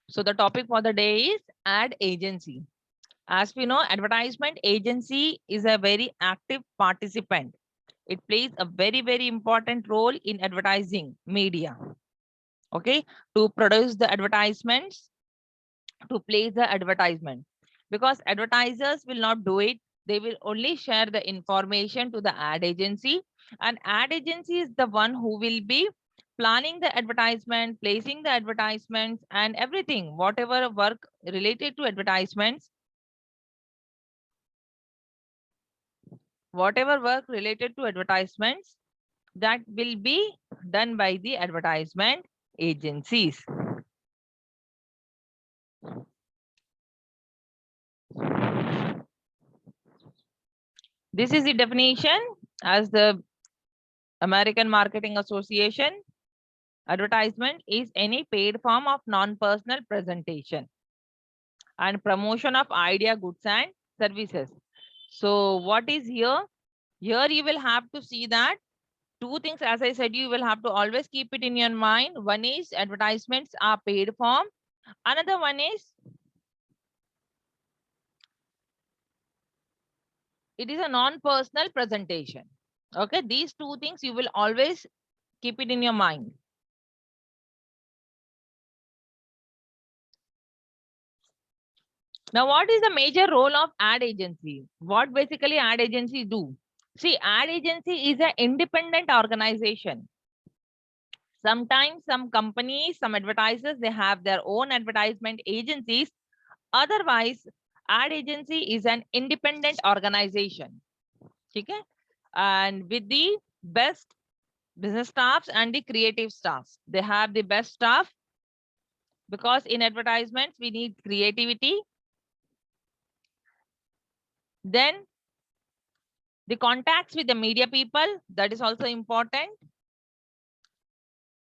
So the topic for the day is ad agency. As we know, advertisement agency is a very active participant. It plays a very, very important role in advertising media. Okay, to produce the advertisements, to place the advertisement, because advertisers will not do it. They will only share the information to the ad agency, and ad agency is the one who will be planning the advertisement, placing the advertisements, and everything, whatever work related to advertisements, whatever work related to advertisements, that will be done by the advertisement agencies. This is the definition as the American Marketing Association. Advertisement is any paid form of non-personal presentation and promotion of idea, goods and services. So what is here? Here you will have to see that two things, as I said, you will have to always keep it in your mind. One is advertisements are paid form. Another one is it is a non-personal presentation. Okay, these two things you will always keep it in your mind. Now, what is the major role of ad agency? What basically ad agency do? See, ad agency is an independent organization. Sometimes some companies, some advertisers, they have their own advertisement agencies. Otherwise, ad agency is an independent organization. Okay? And with the best business staffs and the creative staffs. They have the best staff because in advertisements, we need creativity. Then the contacts with the media people, that is also important.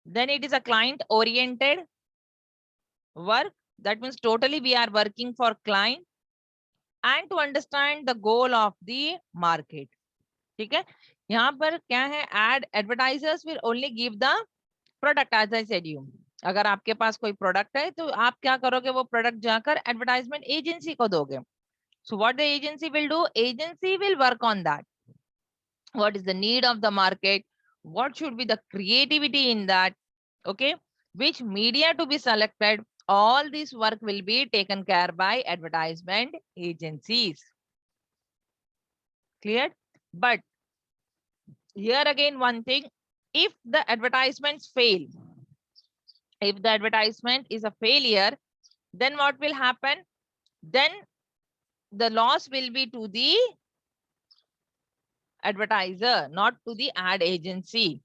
Then it is a client oriented work. That means totally we are working for client and to understand the goal of the market. ठीक है, यहाँ पर क्या है, ad advertisers will only give the product as I said you. अगर आपके पास कोई product है तो आप क्या करोगे, वो प्रोडक्ट जाकर एडवर्टाइजमेंट एजेंसी को दोगे. So what the agency will do? Agency will work on that. What is the need of the market? What should be the creativity in that? Okay, which media to be selected? All this work will be taken care by advertisement agencies. Clear? But here again one thing, if the advertisements fail, if the advertisement is a failure, then what will happen? Then the loss will be to the advertiser, not to the ad agency.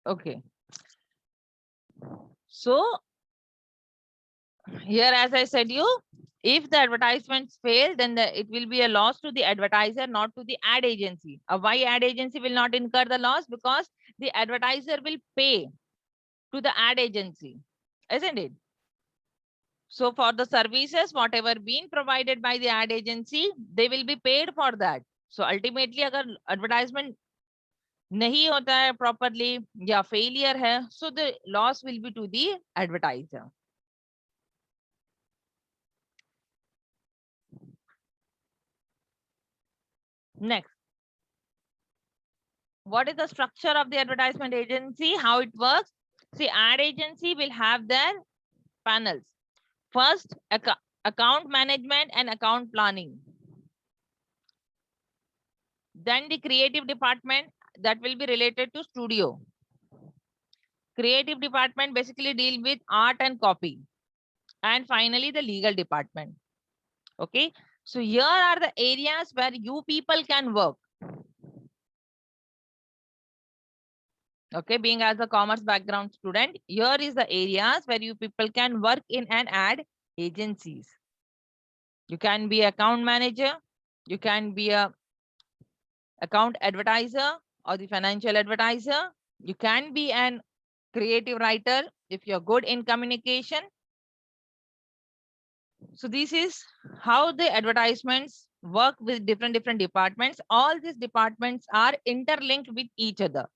Okay. So here, as I said you, if the advertisements fail, then it will be a loss to the advertiser, not to the ad agency. Why ad agency will not incur the loss? Because the advertiser will pay to the ad agency, isn't it? So for the services, whatever being provided by the ad agency, they will be paid for that. So ultimately, अगर advertisement नहीं होता है properly या failure है, so the loss will be to the advertiser. Next, what is the structure of the advertisement agency? How it works? See, ad agency will have their panels. First, account management and account planning. Then the creative department, that will be related to studio. Creative department basically deal with art and copy. And finally, the legal department. Okay. So here are the areas where you people can work. Okay, being as a commerce background student, here is the areas where you people can work in and ad agencies. You can be account manager, you can be a account advertiser or the financial advertiser. You can be an creative writer if you're good in communication. So this is how the advertisements work with different departments. All these departments are interlinked with each other.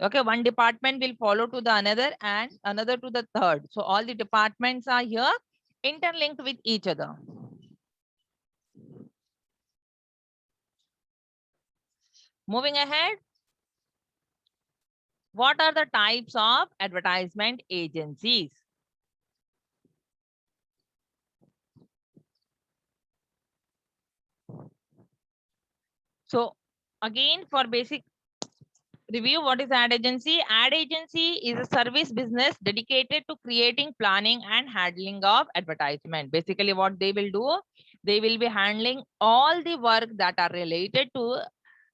Okay, one department will follow to the another and another to the third. So all the departments are here interlinked with each other. Moving ahead, what are the types of advertisement agencies? So again, for basic review, what is ad agency? Ad agency is a service business dedicated to creating, planning and handling of advertisement. Basically what they will do, they will be handling all the work that are related to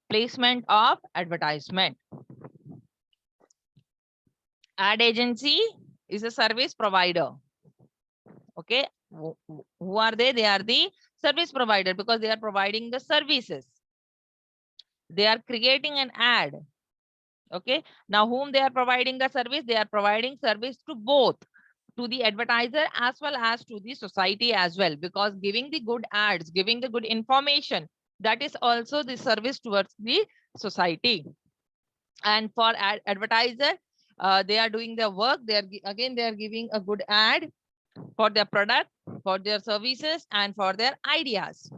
placement of advertisement. Ad agency is a service provider. Okay, who are they? They are the service provider because they are providing the services. They are creating an ad. Okay, now whom they are providing the service? They are providing service to both, to the advertiser as well as to the society as well, because giving the good ads, giving the good information, that is also the service towards the society. And for advertiser, they are doing their work. They are again they are giving a good ad for their product, for their services and for their ideas.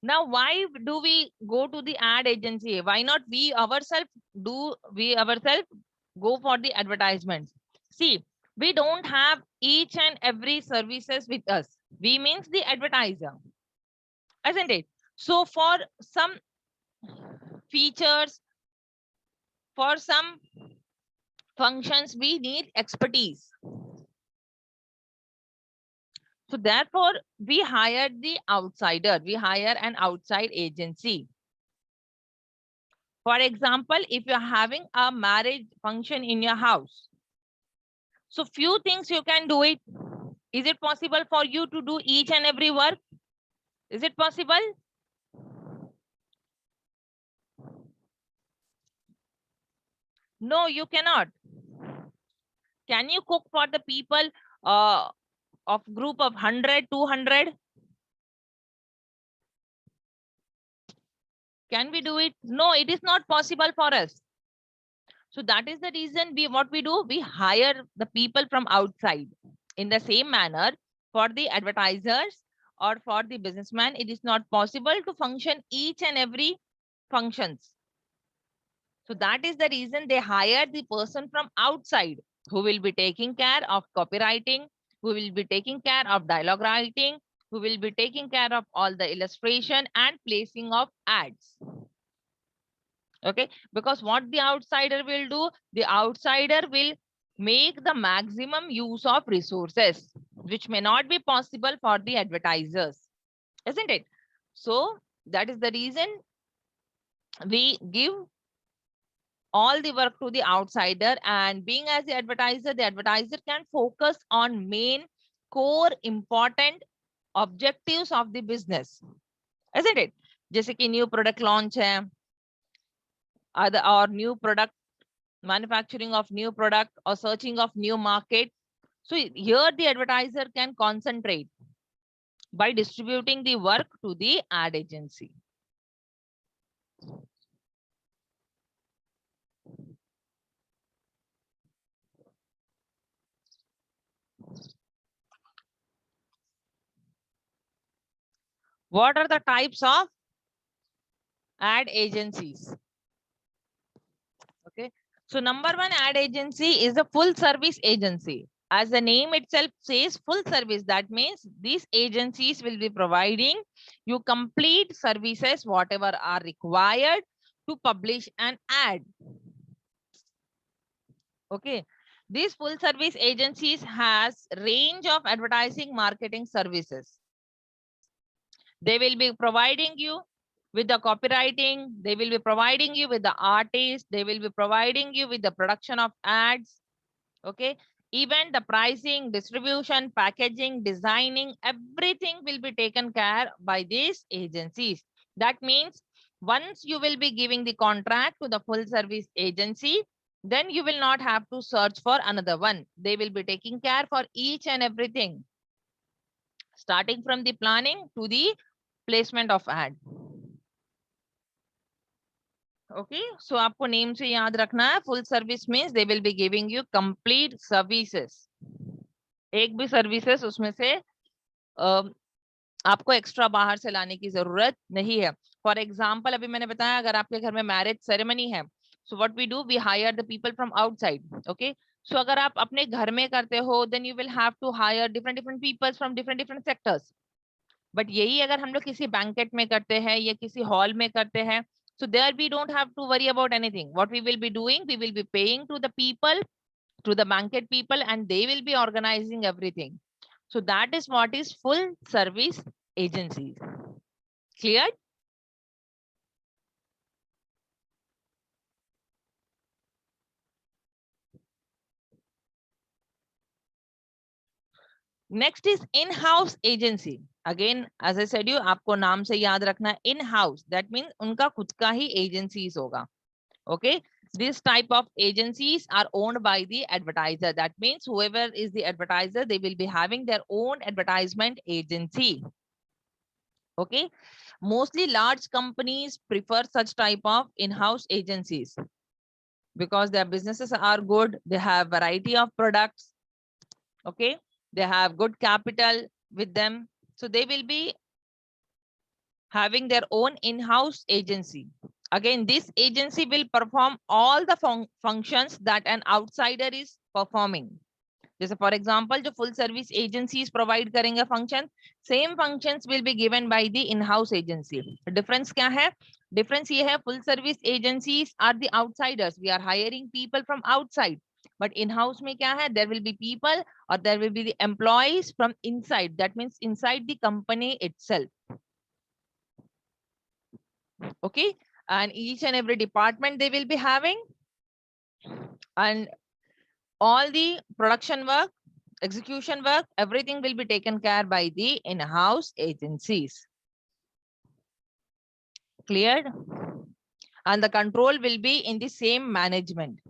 Now, why do we go to the ad agency? Why not we ourselves go for the advertisements? See, we don't have each and every services with us. We means the advertiser, isn't it? So for some features, for some functions, we need expertise. So therefore, we hired the outsider. We hire an outside agency. For example, if you're having a marriage function in your house, so few things you can do it. Is it possible for you to do each and every work? Is it possible? No, you cannot. Can you cook for the people of group of 100, 200? Can we do it? No, it is not possible for us. So that is the reason what we do, we hire the people from outside. In the same manner, for the advertisers or for the businessman, it is not possible to function each and every functions. So that is the reason they hire the person from outside who will be taking care of copywriting, who will be taking care of dialogue writing, who will be taking care of all the illustration and placing of ads. Okay, because what the outsider will do, the outsider will make the maximum use of resources, which may not be possible for the advertisers, isn't it? So that is the reason we give all the work to the outsider, and being as the advertiser can focus on main core important objectives of the business, isn't it? जैसे कि new product launch है, other or new product manufacturing of new product or searching of new market. So here the advertiser can concentrate by distributing the work to the ad agency. What are the types of ad agencies? Okay, so number one ad agency is a full service agency. As the name itself says, full service, that means these agencies will be providing you complete services, whatever are required to publish an ad. Okay, these full service agencies has range of advertising marketing services. They will be providing you with the copywriting, they will be providing you with the artist, they will be providing you with the production of ads. Okay, even the pricing, distribution, packaging, designing, everything will be taken care by these agencies. That means once you will be giving the contract to the full service agency, then you will not have to search for another one. They will be taking care for each and everything, starting from the planning to the placement of ad. Okay, so आपको name से याद रखना है, full service means they will be giving you complete services. एक भी services उसमें से आपको एक्स्ट्रा बाहर से लाने की जरूरत नहीं है. फॉर एग्जाम्पल, अभी मैंने बताया अगर आपके घर में मैरिज सेरेमनी है, so what we do, we hire the people from outside. Okay, so अगर आप अपने घर में करते हो, then you will have to hire different different people from different different sectors. But यही अगर हम लोग किसी बैंकेट में करते हैं या किसी हॉल में करते हैं, so there we don't have to worry about anything. What we will be doing, we will be paying to the people, to the banquet people, and they will be organizing everything. So that is what is full service agencies. Clear? Next is in-house agency. Again, as I said you, आपको नाम से याद रखना है in-house. That means उनका खुद का ही agencies होगा. Okay, this type of agencies are owned by the advertiser. That means whoever is the advertiser, they will be having their own advertisement agency. Okay, mostly large companies prefer such type of in-house agencies because their businesses are good, they have variety of products. Okay, they have good capital with them, so they will be having their own in-house agency. Again, this agency will perform all the functions that an outsider is performing. जैसे for example, जो full service agencies provide करेंगे function, same functions will be given by the in-house agency. Difference क्या है? Difference ये है, full service agencies are the outsiders. We are hiring people from outside. But in-house में क्या है? There will be people or there will be the employees from inside. That means inside the company itself. Okay, and each and every department they will be having, and all the production work, execution work, everything will be taken care by the in-house agencies. Cleared? And the control will be in the same management.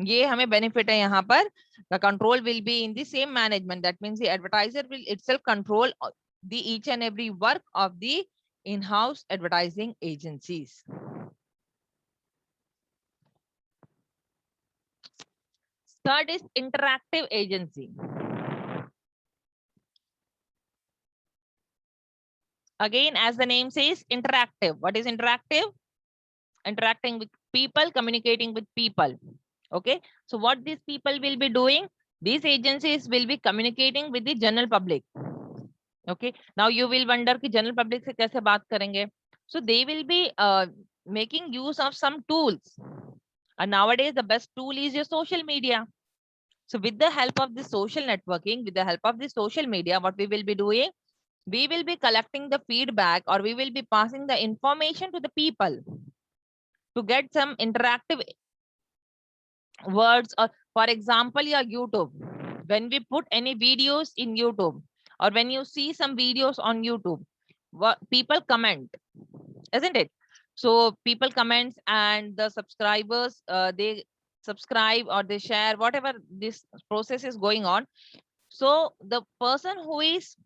ये हमें benefit है यहाँ पर. The control will be in the same management. That means the advertiser will itself control the each and every work of the in-house advertising agencies. Third is interactive agency. Again, as the name says, interactive. What is interactive? Interacting with people, communicating with people. Okay, so what these people will be doing, these agencies will be communicating with the general public. Okay, now you will wonder कि general public से कैसे बात करेंगे? So they will be making use of some tools, and nowadays the best tool is your social media. So with the help of the social networking, with the help of the social media, what we will be doing, we will be collecting the feedback, or we will be passing the information to the people to get some interactive words. Or for example, your YouTube, when we put any videos in YouTube, or when you see some videos on YouTube, what people comment, isn't it? So people comments, and the subscribers, they subscribe or they share, whatever this process is going on. So the person who is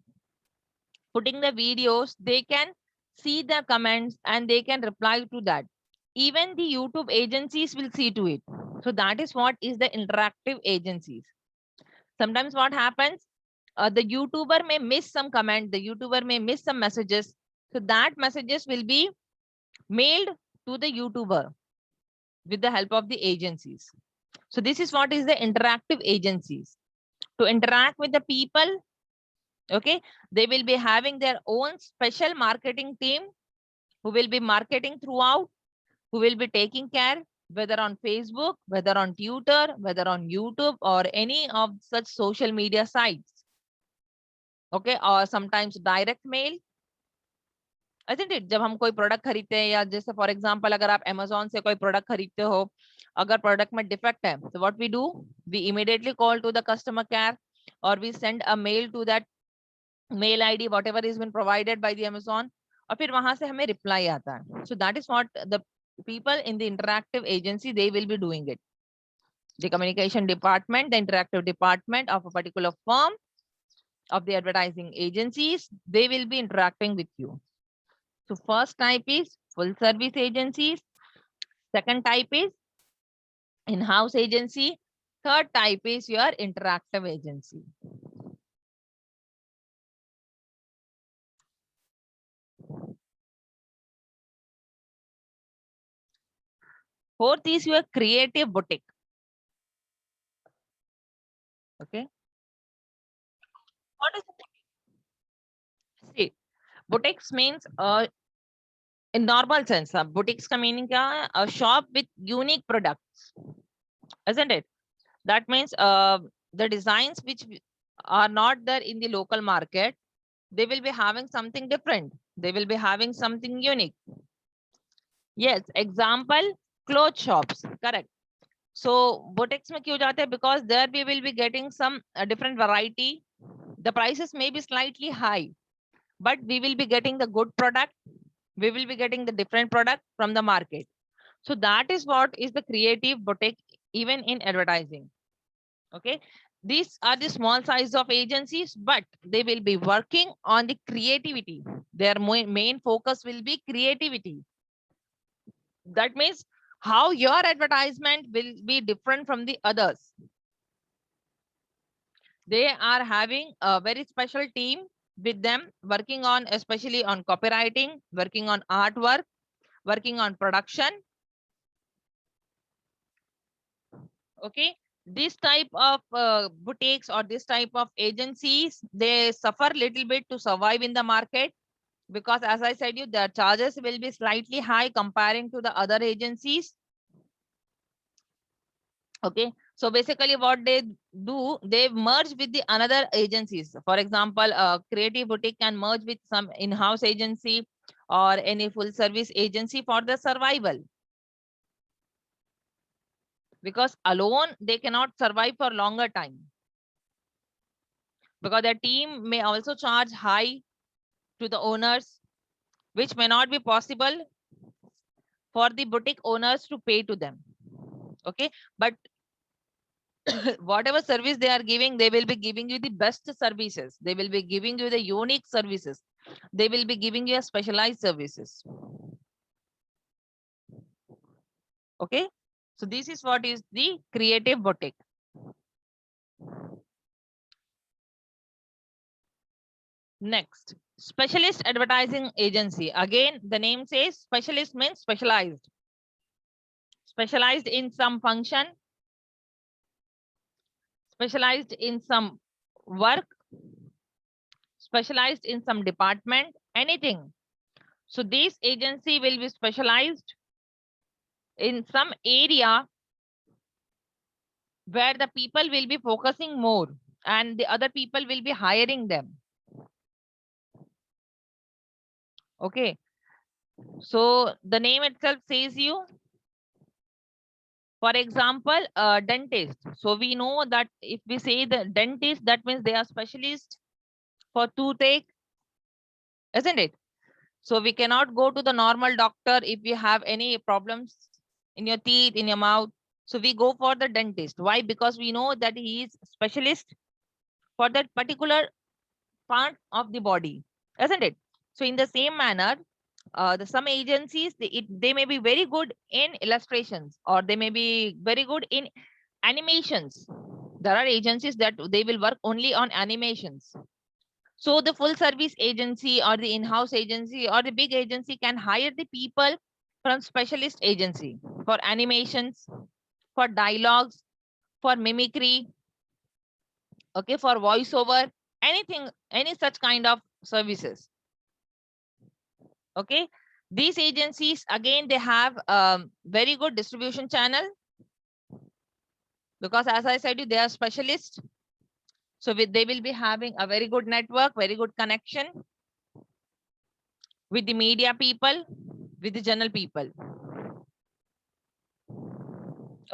putting the videos, they can see the comments and they can reply to that. Even the YouTube agencies will see to it. So that is what is the interactive agencies. Sometimes what happens, the YouTuber may miss some comment, the YouTuber may miss some messages. So that messages will be mailed to the YouTuber with the help of the agencies. So this is what is the interactive agencies. To interact with the people, okay, they will be having their own special marketing team who will be marketing throughout, who will be taking care, whether on Facebook, whether on Twitter, whether on YouTube, or any of such social media sites. Okay, or sometimes direct mail. isn't it? जब हम कोई product खरीदते हैं, या जैसे for example अगर आप Amazon से कोई प्रोडक्ट खरीदते हो, अगर प्रोडक्ट में डिफेक्ट है, तो what we do, we immediately call to the customer care, और we send a mail to that mail ID whatever is been provided by the Amazon, और फिर वहां से हमें रिप्लाई आता है. So that is what the people in the interactive agency, they will be doing it. The communication department, the interactive department of a particular firm, of the advertising agencies, they will be interacting with you. So first type is full service agencies. Second type is in-house agency. Third type is your interactive agency. Fourth is your creative boutique. Okay. What is the see? Boutiques means in normal sense, boutiques का meaning क्या है? A shop with unique products, isn't it? That means the designs which are not there in the local market, they will be having something different. They will be having something unique. Yes, example, clothes shops, correct. So boutiques में क्यों जाते हैं? Because there we will be getting some different variety. The prices may be slightly high, but we will be getting the good product. We will be getting the different product from the market. So that is what is the creative boutique, even in advertising. Okay, these are the small size of agencies, but they will be working on the creativity. Their main focus will be creativity. That means how your advertisement will be different from the others. They are having a very special team with them, working on especially on copywriting, working on artwork, working on production. Okay, this type of boutiques or this type of agencies, they suffer little bit to survive in the market, because as I said you, their charges will be slightly high comparing to the other agencies. Okay, so basically what they do, they merge with the another agencies. For example, a creative boutique can merge with some in-house agency or any full service agency for the survival, because alone they cannot survive for longer time, because their team may also charge high to the owners, which may not be possible for the boutique owners to pay to them. Okay, but whatever service they are giving, they will be giving you the best services. They will be giving you the unique services. They will be giving you a specialized services. Okay, so this is what is the creative boutique. Next, specialist advertising agency. Again, the name says specialist means specialized. Specialized in some function, specialized in some work, specialized in some department, anything. So this agency will be specialized in some area where the people will be focusing more and the other people will be hiring them. Okay, so the name itself says you, for example, a dentist. So we know that if we say the dentist, that means they are specialists for toothache, isn't it? So we cannot go to the normal doctor if you have any problems in your teeth, in your mouth. So we go for the dentist. Why? Because we know that he is specialist for that particular part of the body, isn't it? So in the same manner, some agencies, they may be very good in illustrations, or they may be very good in animations. There are agencies that they will work only on animations. So the full service agency or the in-house agency or the big agency can hire the people from specialist agency for animations, for dialogues, for mimicry, okay, for voiceover, anything, any such kind of services. Okay, these agencies, again, they have very good distribution channel, because as I said, they are specialists. So they will be having a very good network, very good connection with the media people, with the general people.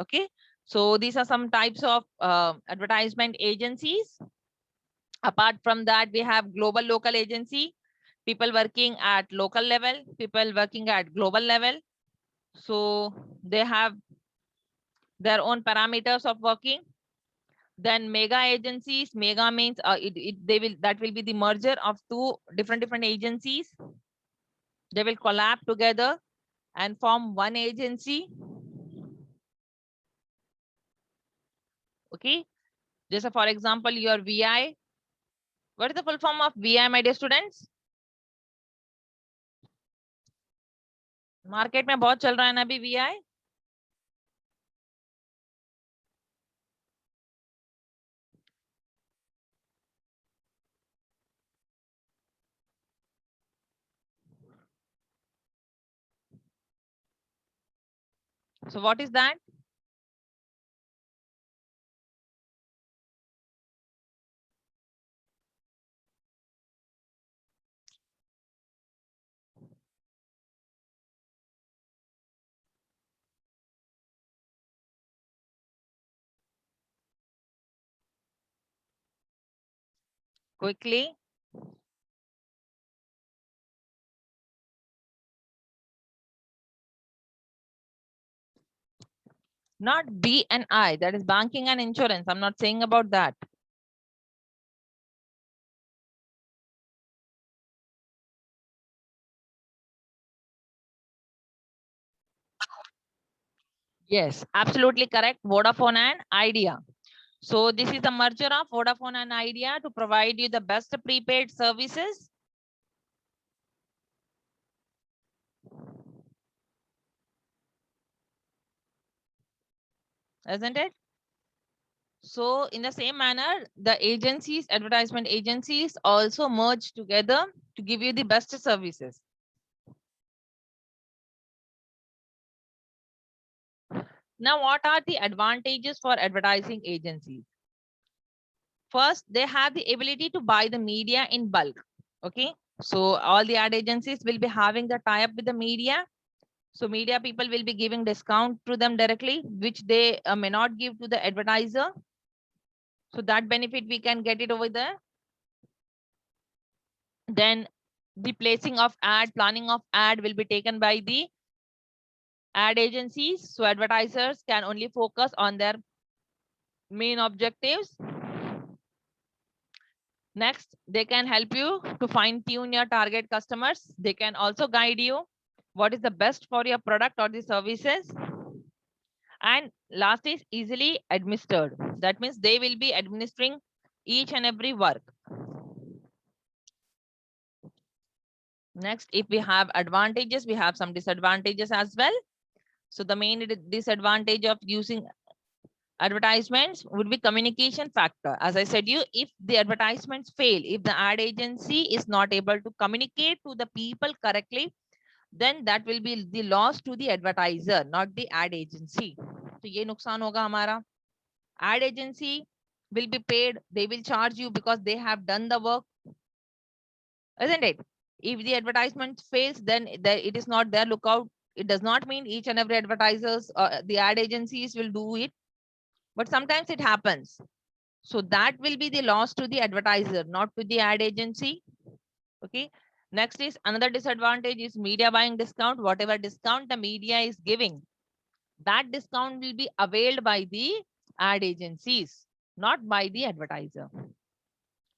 Okay, so these are some types of advertisement agencies. Apart from that, we have global local agency, people working at local level, people working at global level. So they have their own parameters of working. Then mega agencies, mega means that will be the merger of two different agencies. They will collab together and form one agency. Okay, just for example, your VI. What is the full form of VI, my dear students? Market में बहुत चल रहा है ना अभी VI. So what is that? Quickly. Not B and I, that is banking and insurance. I'm not saying about that. Yes, absolutely correct. Vodafone and Idea. So this is the merger of Vodafone and Idea to provide you the best prepaid services. Isn't it? So in the same manner, the agencies, advertisement agencies also merge together to give you the best services. Now, what are the advantages for advertising agencies? First, they have the ability to buy the media in bulk. Okay, so all the ad agencies will be having the tie-up with the media. So media people will be giving discount to them directly, which they may not give to the advertiser. So that benefit we can get it over there. Then the placing of ad, planning of ad will be taken by the ad agencies. So advertisers can only focus on their main objectives. Next, they can help you to fine tune your target customers. They can also guide you what is the best for your product or the services. And last is easily administered. That means they will be administering each and every work. Next, if we have advantages, we have some disadvantages as well. So the main disadvantage of using advertisements would be communication factor. As I said you, if the advertisements fail, if the ad agency is not able to communicate to the people correctly, then that will be the loss to the advertiser, not the ad agency. So ये नुकसान होगा हमारा. Ad agency will be paid, they will charge you because they have done the work, isn't it? If the advertisement fails, then it is not their lookout. It does not mean each and every advertisers, the ad agencies will do it, but sometimes it happens. So that will be the loss to the advertiser, not to the ad agency. Okay. Next is another disadvantage is media buying discount. Whatever discount the media is giving, that discount will be availed by the ad agencies, not by the advertiser.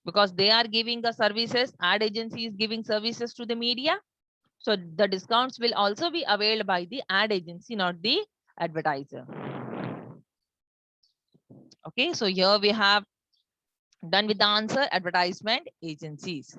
Because they are giving the services, ad agency is giving services to the media. So the discounts will also be availed by the ad agency, not the advertiser. Okay, so here we have done with the answer, advertisement agencies.